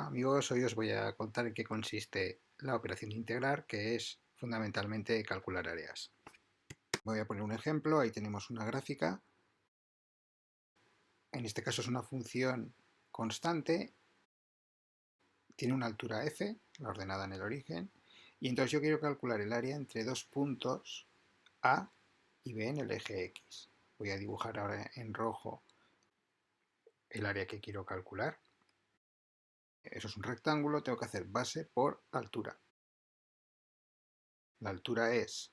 amigos, hoy os voy a contar en qué consiste la operación de integrar, que es fundamentalmente calcular áreas. Voy a poner un ejemplo, ahí tenemos una gráfica, en este caso es una función constante, tiene una altura f, la ordenada en el origen, y entonces yo quiero calcular el área entre dos puntos A y B en el eje X. Voy a dibujar ahora en rojo el área que quiero calcular. Eso es un rectángulo, tengo que hacer base por altura. La altura es,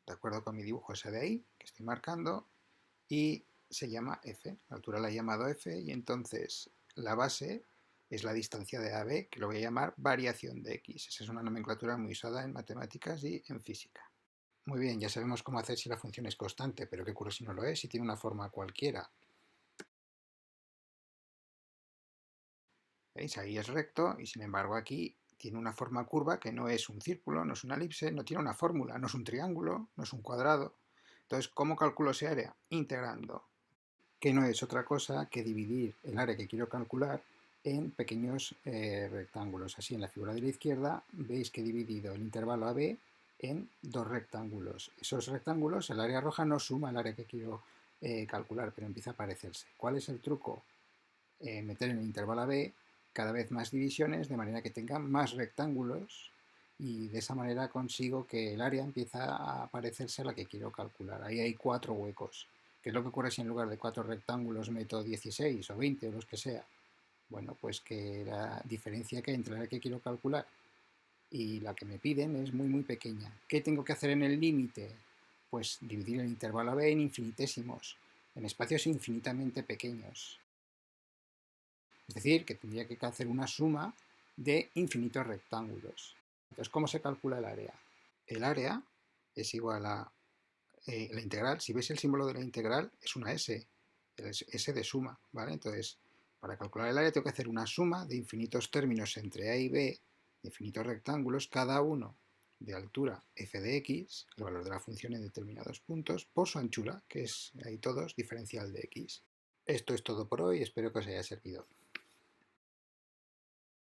de acuerdo con mi dibujo ese de ahí, que estoy marcando, y se llama f. La altura la he llamado f y entonces la base es la distancia de AB, que lo voy a llamar variación de x. Esa es una nomenclatura muy usada en matemáticas y en física. Muy bien, ya sabemos cómo hacer si la función es constante, pero ¿qué ocurre si no lo es? Si tiene una forma cualquiera. ¿Veis? Ahí es recto y sin embargo aquí tiene una forma curva que no es un círculo, no es una elipse, no tiene una fórmula, no es un triángulo, no es un cuadrado. Entonces, ¿cómo calculo ese área? Integrando, que no es otra cosa que dividir el área que quiero calcular en pequeños rectángulos. Así en la figura de la izquierda veis que he dividido el intervalo AB en dos rectángulos. Esos rectángulos, el área roja no suma el área que quiero calcular, pero empieza a parecerse. ¿Cuál es el truco? Meter en el intervalo AB cada vez más divisiones de manera que tenga más rectángulos y de esa manera consigo que el área empieza a parecerse a la que quiero calcular. Ahí hay 4 huecos. ¿Qué es lo que ocurre si en lugar de 4 rectángulos meto 16 o 20 o los que sea? Bueno, pues que la diferencia que hay entre la que quiero calcular y la que me piden es muy pequeña. ¿Qué tengo que hacer en el límite? Pues dividir el intervalo AB en infinitesimos, en espacios infinitamente pequeños. Es decir, que tendría que hacer una suma de infinitos rectángulos. Entonces, ¿cómo se calcula el área? El área es igual a la integral. Si veis el símbolo de la integral, es una S, es S de suma, ¿vale? Entonces, para calcular el área tengo que hacer una suma de infinitos términos entre A y B, de infinitos rectángulos, cada uno de altura f de x, el valor de la función en determinados puntos, por su anchura, que es ahí todos, diferencial de x. Esto es todo por hoy, espero que os haya servido.